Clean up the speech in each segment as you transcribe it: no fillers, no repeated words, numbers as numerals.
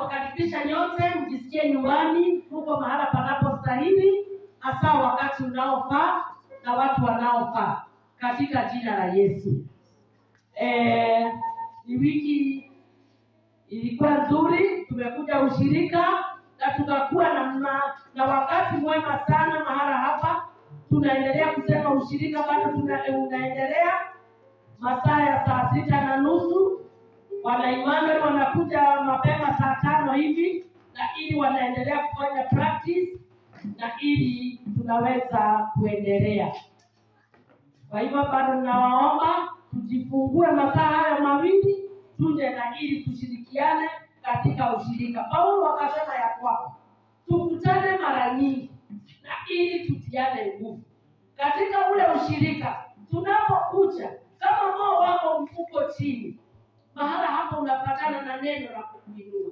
kuwakaribisha nyote, mjisikie nyumbani, huko mahala panapostahili, hasa wakati unaofaa na watu wanaofaa, katika jina la Yesu. Ni wiki ilikuwa nzuri, tumekuja ushirika na tukakuwa na wakati mwema sana mahala hapa. Tunaendelea kusema ushirika bado unaendelea masaa ya 6:30. Wana Emmanuel wanakuja mapema saa 5 hivi, na ili wanaendelea kufanya practice na ili tunaweza kuendelea. Kwa hivyo bado ninawaomba tujifungue masaa haya mawili, tuje na ili tushirikiane katika ushirika. Paulo akasema ya kwamba tukutane mara nyingi na ili tutiane nguvu katika ule ushirika. Tunapokuja, kama moyo wako uko chini, mahala hapo unapatana na neno la kukuinua,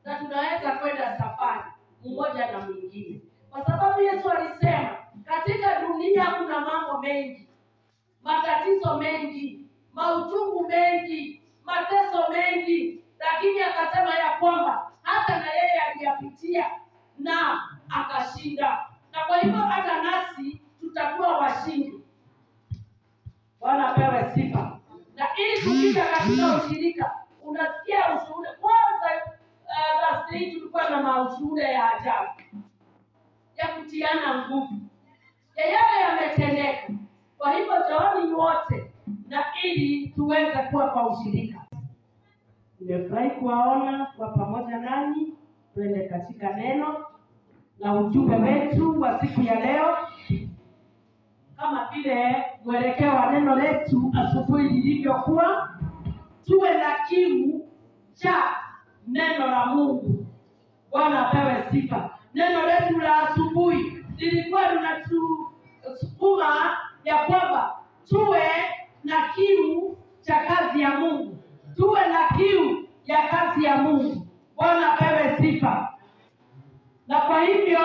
na tunaweza kwenda safari mmoja na mwingine, kwa sababu Yesu alisema katika dunia kuna mambo mengi, matatizo mengi, mauchungu mengi, mateso mengi, lakini akasema ya kwamba hata na yeye aliyapitia na akashinda. Na kwa hivyo hata nasi tutakuwa washindi. Bwana apewe sifa. Na ili kufika katika ushirika, unasikia ushuhuda. Kwanza last tulikuwa na maushuhuda ya ajabu ya kutiana nguvu ya yale yametendeka. Kwa hivyo jaoni wote na ili tuweze kuwa kwa ushirika. Nimefurahi kuwaona kwa pamoja nanyi. Twende katika neno na ujumbe wetu wa siku ya leo. Kama vile mwelekeo wa neno letu asubuhi lilivyokuwa, tuwe na kiu cha neno la Mungu. Bwana apewe sifa. Neno letu la asubuhi lilikuwa linatusukuma ya kwamba tuwe na kiu cha kazi ya Mungu. Tuwe na kiu ya kazi ya Mungu. Bwana apewe sifa. Na kwa hivyo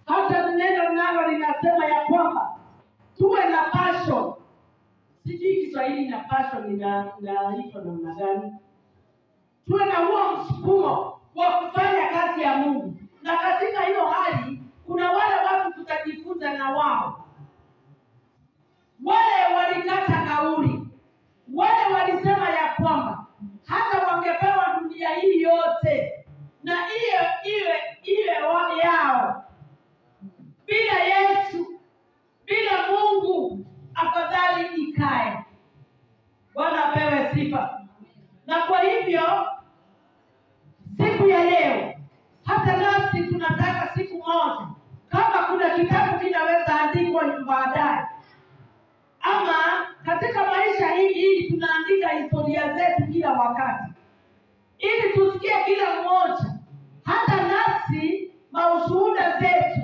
hata neno nalo linasema ya kwamba tuwe na passion. Sijui Kiswahili na passion inaitwa namna gani. Tuwe na huo msukumo wa kufanya kazi ya Mungu. Na katika hiyo hali kuna wale watu tutajifunza na wao. Wale walikata kauli. Wale walisema ya kwamba hata wangepewa dunia hii yote na iwe wao yao, bila Yesu, bila Mungu, afadhali ikae. Bwana apewe sifa. Na kwa hivyo siku ya leo hata nasi tunataka siku moja, kama kuna kitabu kinaweza andikwa baadaye, ama katika maisha hii tunaandika historia zetu kila wakati, ili tusikie kila mmoja hata nasi maushuhuda zetu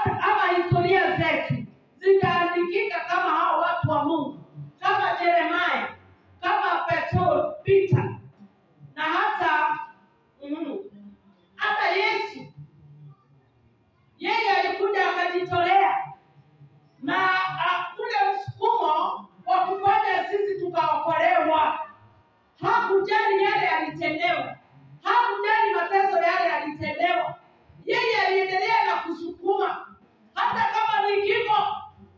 ama historia zetu zitaandikika kama hao watu wa Mungu, kama Yeremia, kama Petro, Peter, na hata Yesu. Yeye alikuja akajitolea na ule msukumo wa kufanya sisi tukaokolewa. Hakujali yale alitendewa, hakujali mateso yale alitendewa. Yeye aliendelea na kusukuma, hata kama ni kifo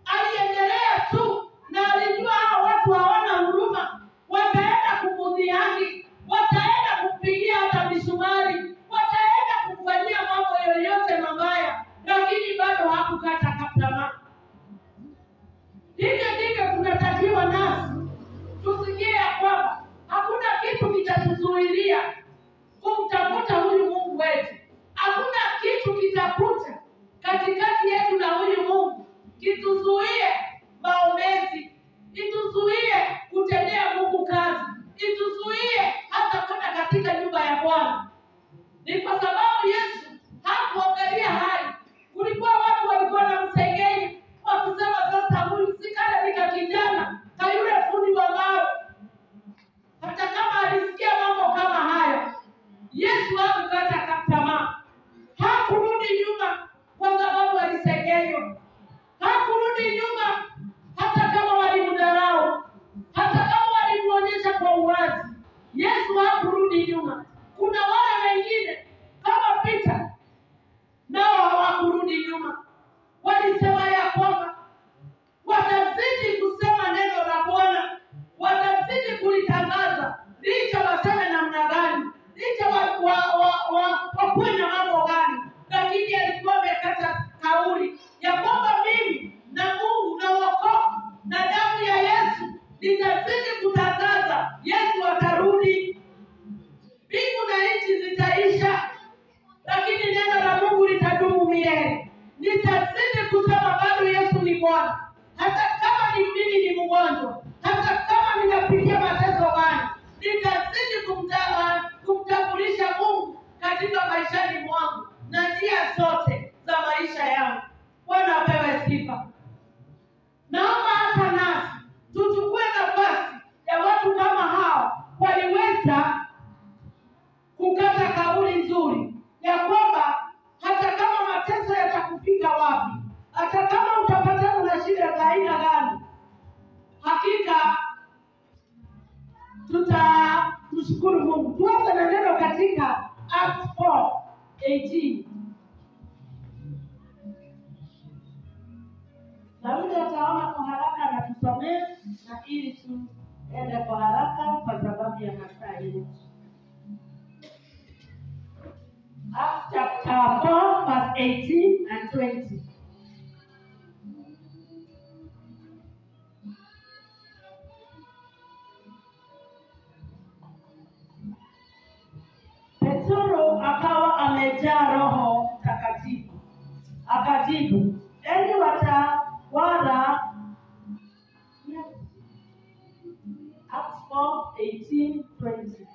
aliendelea tu, na alijua hao watu hawana huruma, wataenda kumudhiaki, wataenda kumpigia hata misumari, wataenda kumfanyia mambo yoyote mabaya, lakini bado hakukata tamaa. Hivyo ndivyo tunatakiwa nasi tusikie ya kwamba hakuna kitu kitatuzuilia kumtafuta huyu Mungu wetu. Hakuna kitu kitakuja katikati yetu na huyu Mungu kituzuie maombezi, ituzuie kutendea Mungu kazi, ituzuie hata kwenda katika nyumba ya Bwana. Ni kwa sababu Yesu hakuangalia hali. Kulikuwa watu walikuwa na msengenya wakisema, sasa huyu sikana nika kijana na yule fundi wa mbao. Hata kama alisikia mambo kama hayo, Yesu hakukata tamaa. Hakurudi nyuma kwa sababu alisengenywa. Hakurudi nyuma hata kama walimdharau, hata kama walimuonyesha kwa uwazi. Yesu hakurudi nyuma. Kuna mgonjwa, hata kama ninapitia mateso gani, nitazidi kumtambulisha Mungu katika maishani mwangu na njia zote za maisha yangu. Bwana apewe sifa. Naomba hata nasi tuchukue nafasi ya watu kama hao waliweza kukata kauli nzuri ya kwamba hata kama mateso yatakufika wapi, hata kama utapatana na shida za aina gani, hakika tushukuru Mungu. Tuanze na neno katika Acts 4:18. Na mtu ataona kwa haraka na tusomee, na ili tuende kwa haraka kwa sababu ya masaa yetu. Acts chapter 4 verse 18 and 20. Petro akawa amejaa Roho Mtakatifu, akajibu, enyi watawala. Acts 4:18-20.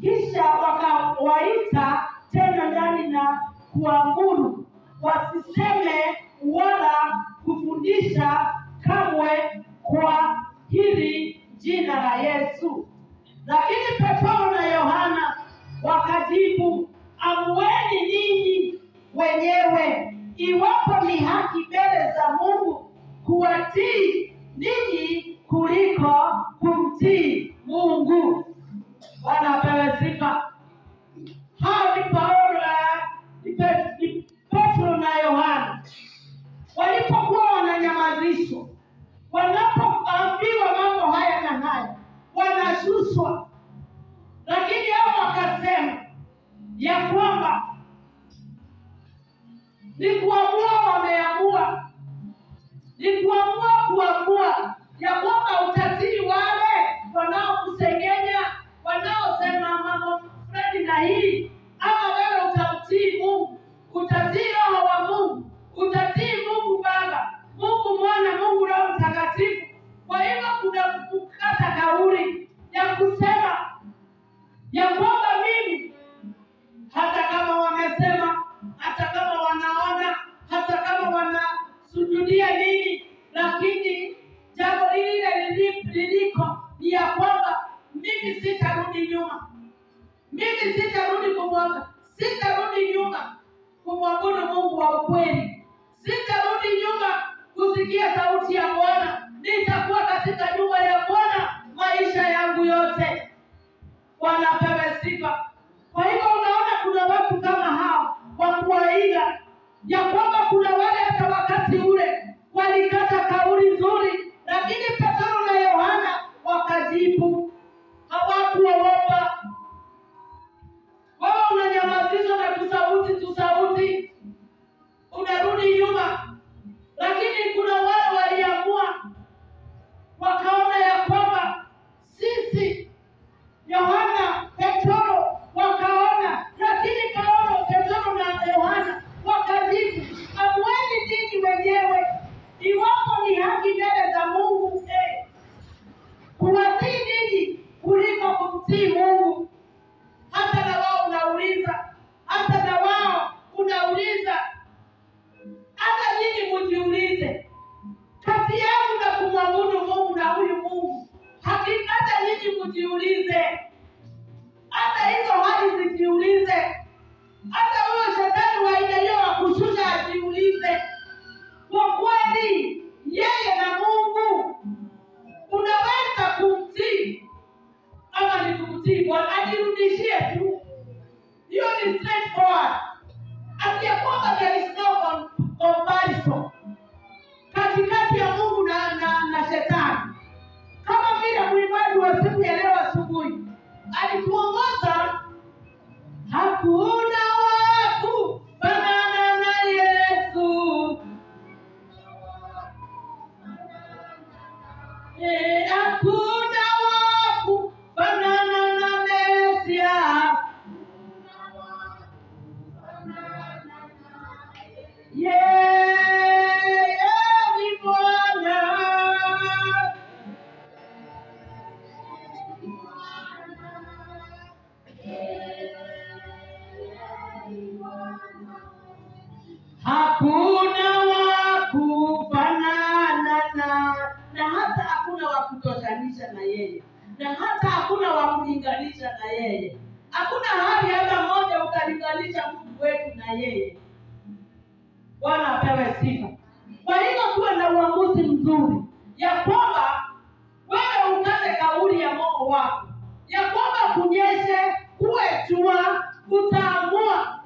Kisha wakawaita tena ndani na kuamuru wasiseme wala kufundisha kamwe kwa hili jina la Yesu. Lakini Petro na Yohana wakajibu, amueni ninyi wenyewe iwapo ni haki mbele za Mungu kuwatii ninyi kuliko kumtii Mungu. Bwana apewe sifa. Hao ni Petro na Yohana walipokuwa wananyamazishwa, wanapoambiwa mambo haya na haya, wanashushwa, lakini hao wakasema ya kwamba ni kuamua, wameamua, ni kuamua ya kwamba utatii wale wanaokusengenya, wanaosema mambo fulani na hii, ama wewe utamtii Mungu, utatii Roho wa Mungu, utatii Mungu Baba, Mungu Mwana, Mungu Roho Mtakatifu. Kwa hivyo kuna kukata kauli ya kusema ya kwamba mimi, hata kama wamesema, hata kama wanaona, hata kama wanasujudia nini, lakini jambo lile liliko ni ya kwamba mimi sitarudi nyuma. Mimi sitarudi nyuma kumwabudu Mungu wa ukweli. Sitarudi nyuma kusikia sauti ya Bwana. Nitakuwa katika nyumba ya Bwana maisha yangu yote. Bwana apewe sifa. Kwa hivyo unaona kuna watu kama hao wa kuwaiga, ya kwamba kuna wale hata wakati ule walikata kauli nzuri, lakini Petro na Yohana wakajibu, hawakuogopa. Wewe unanyamazishwa na tusauti, unarudi nyuma, lakini kuna wale waliamua, wakaona ya kwamba sisi, Yohana, Petro wakaona, lakini Petro na Yohana wakajibu, amueni ninyi wenyewe iwapo ni haki mbele za Mungu kuwatii ninyi kuliko kumtii Mungu. Hata na wao unauliza, hata nyinyi mjiulize, kati yangu na kumwabudu Mungu na huyu Mungu, hata nyinyi mjiulize, hata hizo hali zijiulize, hata huyo shetani wa aina hiyo akushusha ajiulize, kwa kweli yeye na Mungu unaweza kumtii ama ni kumtii Bwana? Ajirudishie tu. Hiyo ni straightforward. Ati ya kwamba there is no comparison katikati ya Mungu na shetani. Kama vile mwimbaji wa siku ya leo asubuhi alituongoza, hakuna waku fanana na Yesu. Hakuna waku fanana na Yeye ni Bwana. Hakuna wa kufanana na hata hakuna wa kutoshanisha na yeye, na hata hakuna wa kulinganisha na yeye. Hakuna hali hata moja utalinganisha Mungu wetu na yeye. Bwana apewe sifa. Kwa hivyo tuwe na uamuzi mzuri ya kwamba wewe ukate kauli ya moyo wako ya kwamba kunyeshe kuwe jua, utaamua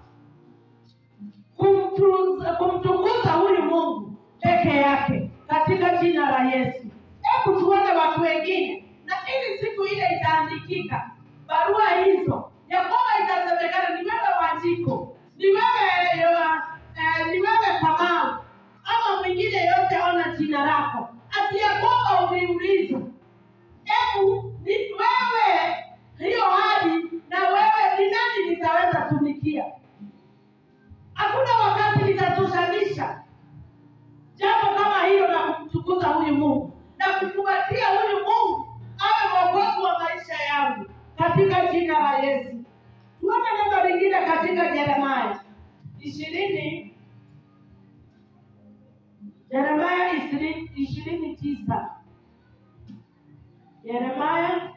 kumtukuza huyu Mungu peke yake katika jina la Yesu. Hebu tuone watu wengine, na ili siku ile itaandikika barua hizo ya kwamba itasemekana ni wewe Wanjiko, ni wewe Kamau, ama mwingine yote ona jina lako, ati ya kwamba uliulizwa, hebu ni wewe hiyo hali, na wewe ni nani nitaweza tumikia? Hakuna wakati litatoshanisha jambo kama hilo la kumtukuza huyu Mungu na kukubatia huyu Mungu awe mwokozi wa maisha yangu katika jina la Yesu. Tuone neno lingine katika Yeremia 20, Yeremia 29. Yeremia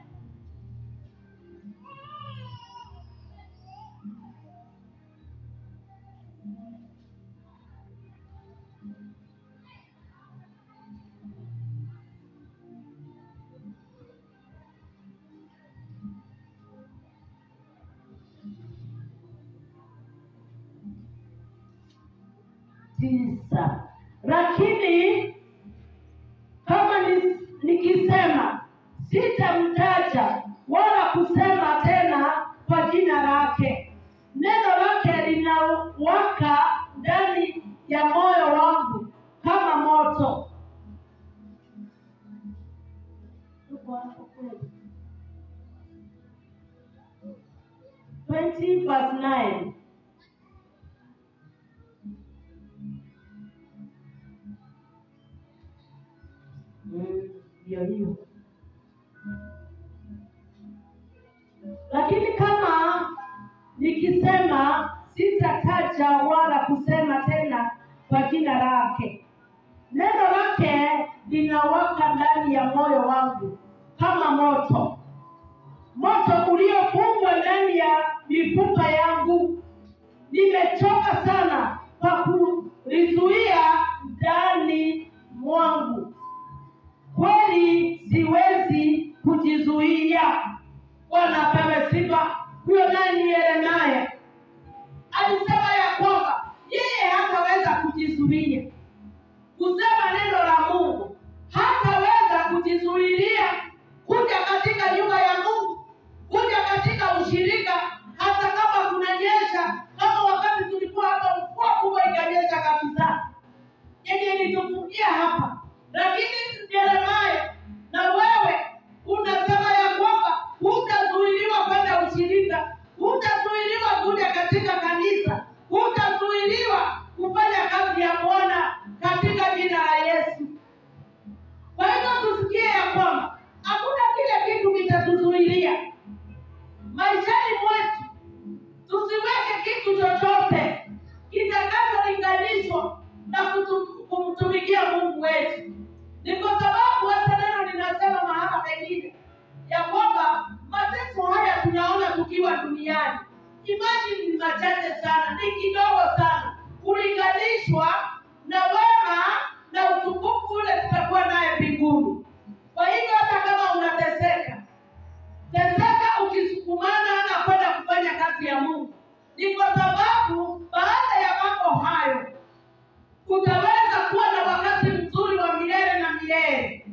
tisa. Lakini kama nikisema sitamtaja wala kusema tena kwa jina lake, neno lake linawaka ndani ya moyo wangu kama moto. 20 verse 9. Hiyo. Lakini kama nikisema sitataja wala kusema tena kwa jina lake, neno lake linawaka ndani ya moyo wangu kama moto, moto uliofungwa ndani ya mifupa yangu. Nimechoka sana kwa kulizuia ndani mwangu, kweli siwezi kujizuia. Bwana apewe sifa. Huyo naye ni Yeremia alisema ya kwamba yeye hataweza kujizuia kusema neno la Mungu, hataweza kujizuilia kuja katika nyumba ya Mungu, kuja katika ushirika, hata kama kunanyesha, kama wakati tulikuwa hapa mvua kubwa ikanyesha kabisa yenye ilitufungia hapa. Lakini Yeremia, na wewe unasema ya kwamba hutazuiliwa kwenda ushirika, hutazuiliwa kuja katika kanisa, hutazuiliwa kufanya kazi ya Bwana katika jina la Yesu. Kwa hivyo tusikie ya kwamba hakuna kile kitu kitatuzuilia maishani mwetu. Tusiweke kitu chochote kitakacholinganishwa na kumtumikia Mungu wetu. Ni kwa sababu hata neno linasema mahala pengine ya kwamba mateso haya tunaona tukiwa duniani, imani ni machache sana, ni kidogo sana kulinganishwa na wema na utukufu ule tutakuwa naye mbinguni. Kwa hivyo hata kama unateseka, teseka ukisukumana na kwenda kufanya kazi ya Mungu. Ni kwa sababu baada ya mambo hayo utaweza kuwa na wakati mzuri wa milele na milele,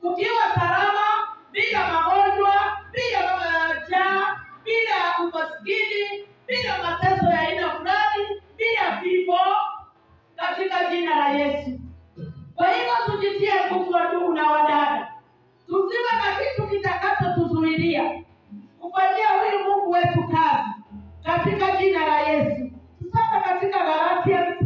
ukiwa salama, bila magonjwa, bila njaa, bila umaskini, bila mateso ya aina fulani, bila vifo, katika jina la Yesu. Kwa hivyo tujitie nguvu, ndugu na wadada, tusiwe na kitu kitakachotuzuilia kufanyia huyu Mungu wetu kazi katika jina la Yesu. Tusome katika Galatia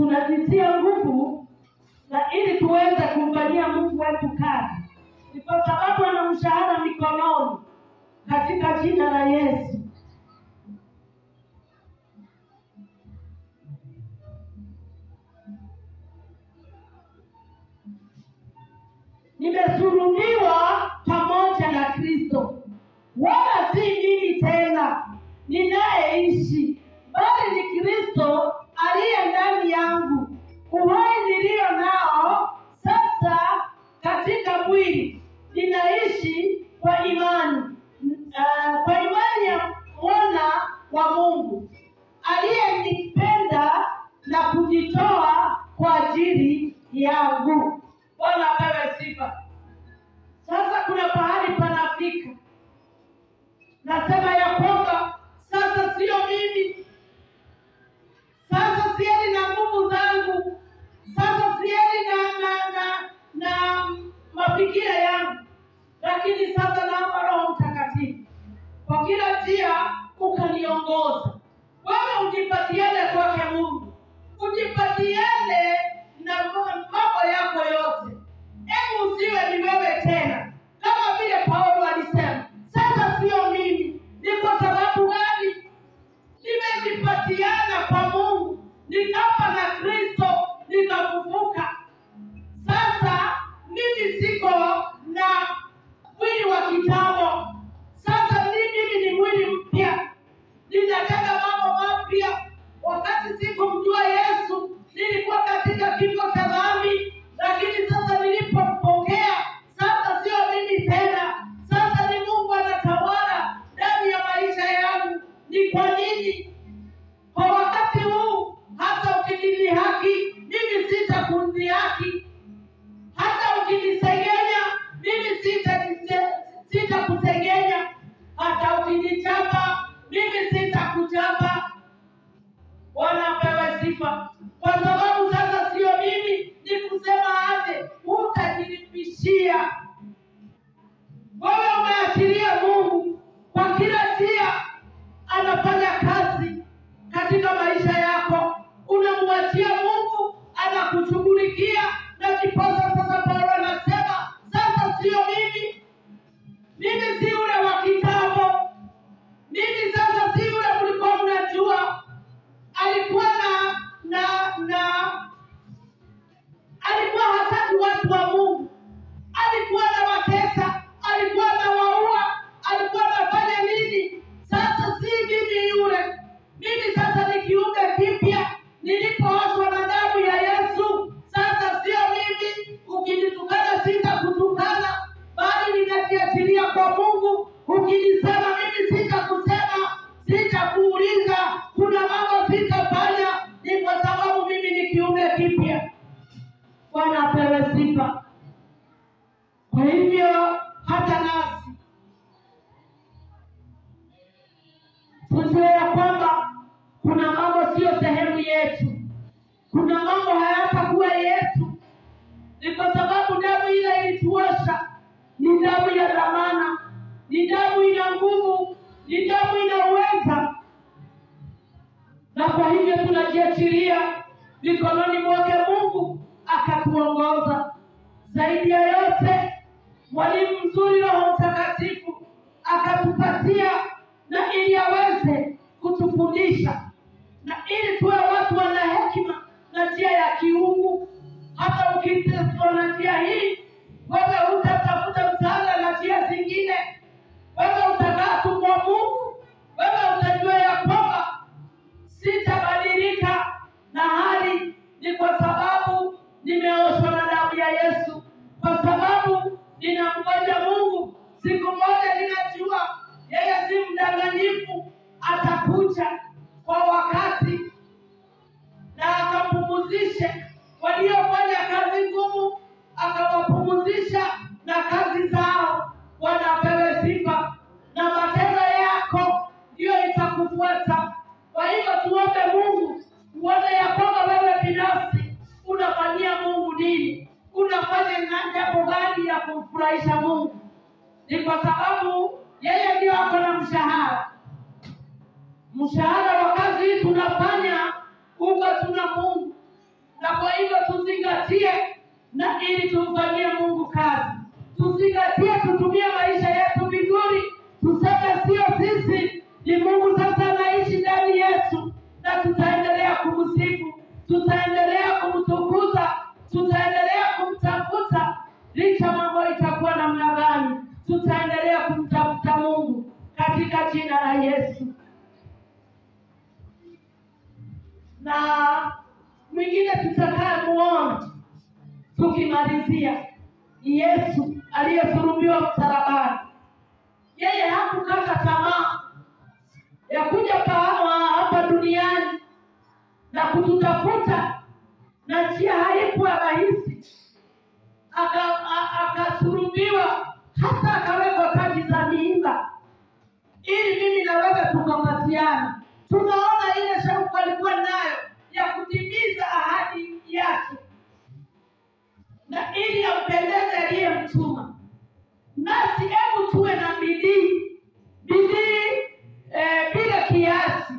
tunajitia nguvu na ili tuweze kumfanyia Mungu wetu kazi. Ni kwa sababu ana mshahara mikononi, katika jina la Yesu. Nimesulubiwa pamoja na Kristo, wala si mimi tena ninayeishi, bali ni Kristo aliye ndani yangu. Uhai nilio nao sasa katika mwili ninaishi kwa imani ya mwana wa Mungu aliyenipenda na kujitoa kwa ajili yangu. Bwana apewe sifa. Sasa kuna pahali panafika, nasema ya kwamba sasa sio mimi, sasa siendi na nguvu zangu, sasa siendi na mafikira yangu, lakini sasa naomba Roho Mtakatifu kwa kila njia ukaniongoza. Wewe ujipatiane kwake Mungu, ujipatiane na mambo yako yote. Hebu usiwe ni wewe tena, kama vile Paulo alisema, sasa sio mimi. Ni kwa sababu gani? Nimejipatiana kwa Mungu, nikafa na Kristo, nikafufuka. Sasa mimi siko na mwili wa kitambo, sasa mimi ni mwili mpya, ninataka mambo mapya. Wakati sikumjua Yesu, nilikuwa katika kifo cha dhambi, lakini sasa nilipompokea, sasa sio mimi tena, sasa ni Mungu anatawala ndani ya maisha yangu. Ni kwa nini? Kwa wakati huu hata ukinidhihaki, mimi sitakudhihaki. Hata ukinisengenya, mimi sitakusengenya. Hata ukinichapa, mimi sitakuchapa. Bwana apewe sifa. Kwa sababu sasa sio mimi, ni kusema aje, utajiripishia. Wewe umeachilia Mungu kwa kila njia anafanya kazi katika maisha yako. Unamwachia Mungu, anakushughulikia. Na kiposa sasa Paulo anasema, sasa sio mimi. Mimi si ule wa kitambo. Mimi sasa si ule mlikuwa mnajua. Alikuwa alikuwa hataki watu wa Mungu. Alikuwa na watesa, alikuwa na waua, alikuwa anafanya nini? Sasa si mimi yule. Mimi sasa ni kiumbe kipya, nilipooshwa na damu ya Yesu. Sasa sio mimi. Ukinitukana sitakutukana, bali ninajiachilia kwa Mungu. Ukinisema mimi sitakusema, sitakuuliza, kuna mambo sitafanya. Ni kwa sababu mimi ni kiumbe kipya. Bwana apewe sifa. Kwa hivyo hata nasi tujue ya kwamba kuna mambo sio sehemu yetu, kuna mambo hayatakuwa yetu. Ni kwa sababu damu ile ilituosha, ni damu ya dhamana, ni damu ina nguvu, ni damu inaweza. Na kwa hivyo tunajiachilia mikononi mwake Mungu akatuongoza. Zaidi ya yote, mwalimu mzuri Roho Mtakatifu akatupatia, na ili aweze kutufundisha, na ili tuwe watu wana hekima na njia ya kiungu. Hata ukiteswa na njia hii, wewe utatafuta msaada na njia zingine. Wewe utakaa tu kwa Mungu. Wewe utajua ya kwamba sitabadilika na hali, ni kwa sababu nimeoshwa na damu ya Yesu, kwa sababu ninamngoja Mungu. Siku moja ninajua yeye si mdanganyifu, atakuja kwa wakati na akapumuzishe waliofanya kazi ngumu, akawapumuzisha na kazi zao. Wanapewe sifa, na matendo yako ndio itakufuata. Kwa hivyo tuombe Mungu, uone ya kwamba wewe binafsi unafanyia Mungu nini, unafanya jambo gani ya kumfurahisha Mungu. Ni kwa sababu yeye ndio ako na mshahara. Mshahara wa kazi hii tunafanya, uko tuna Mungu. tutaendelea kumtukuza, tutaendelea kumtafuta. Licha mambo itakuwa namna gani, tutaendelea kumtafuta Mungu katika jina la Yesu. Na mwingine tutakayemuona tukimalizia ni Yesu aliyesulubiwa msalabani. Yeye hakukata tamaa ya kuja hapa duniani na kututafuta, na njia haikuwa rahisi. Akasulubiwa, hata akawekwa taji za miiba ili mimi na wewe tukapatiana. Tunaona ile shauku alikuwa nayo ya kutimiza ahadi yake, na ili ampendeze aliyemtuma. Nasi hebu tuwe na bidii bila kiasi,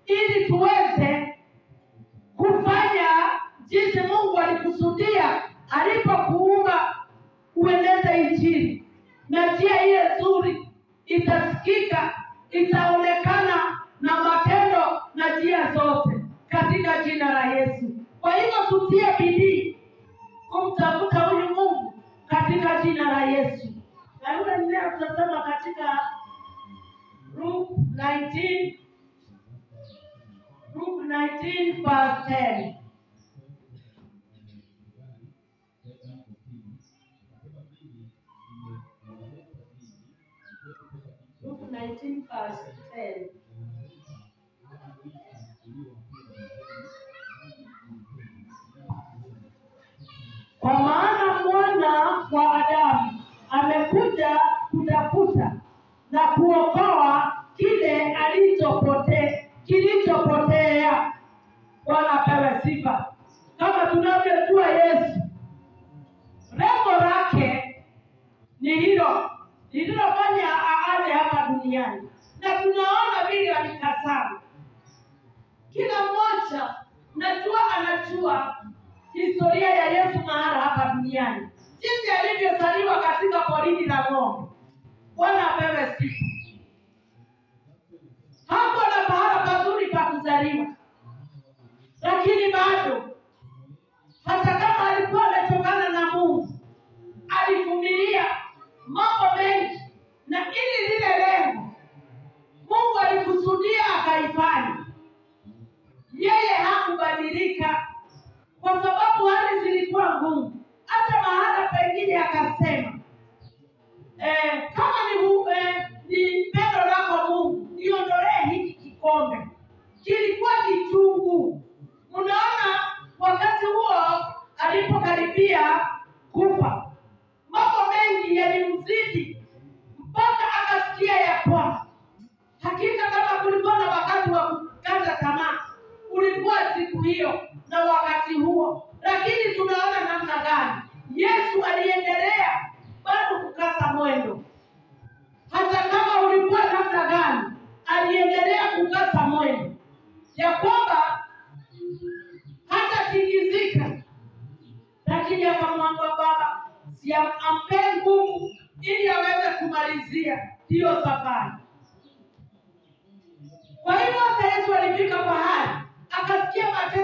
ili tuweze kufanya jinsi Mungu alikusudia alipokuumba ueneze Injili. Na njia ile nzuri itasikika, itaonekana na matendo na njia zote katika jina la Yesu. Kwa hivyo tutie bidii kumtafuta huyu Mungu katika jina la Yesu. Na yule leo tunasema katika Luke 19 verse 10. Luke 19 verse 10. Kwa maana Mwana wa Adamu amekuja kutafuta na kuokoa kile kilichopotea. Bwana apewe sifa. Kama tunavyojua Yesu, lengo lake ni hilo lililofanya aje hapa duniani, na tunaona vile alikasana. Kila mmoja anajua historia ya Yesu mahali hapa duniani, jinsi alivyozaliwa katika porini la ng'ombe. Bwana apewe sifa. Hapo na pahala pazuri pa kuzaliwa, lakini bado hata kama alikuwa ametokana na Mungu, alivumilia mambo mengi, na ili lile lengo Mungu alikusudia akaifanya. Yeye hakubadilika, kwa sababu hali zilikuwa ngumu. Hata mahala pengine akasema kama ni pendo lako Mungu, niondolee hiki kikombe. Kilikuwa kichungu. Unaona, wakati huo alipokaribia kufa, mambo mengi yalimzidi mpaka akasikia ya kwamba hakika kama kulikuwa na wakati wa kukata tamaa, ulikuwa siku hiyo na wakati huo. Lakini tunaona namna gani Yesu aliendelea bado kukasa mwendo. Hata kama ulikuwa namna gani, aliendelea kukasa mwendo, ya kwamba hata tingizika. Lakini akamwambia Baba, ampe nguvu ili aweze kumalizia hiyo safari. Kwa hivyo hata Yesu alifika pahali akasikia mateso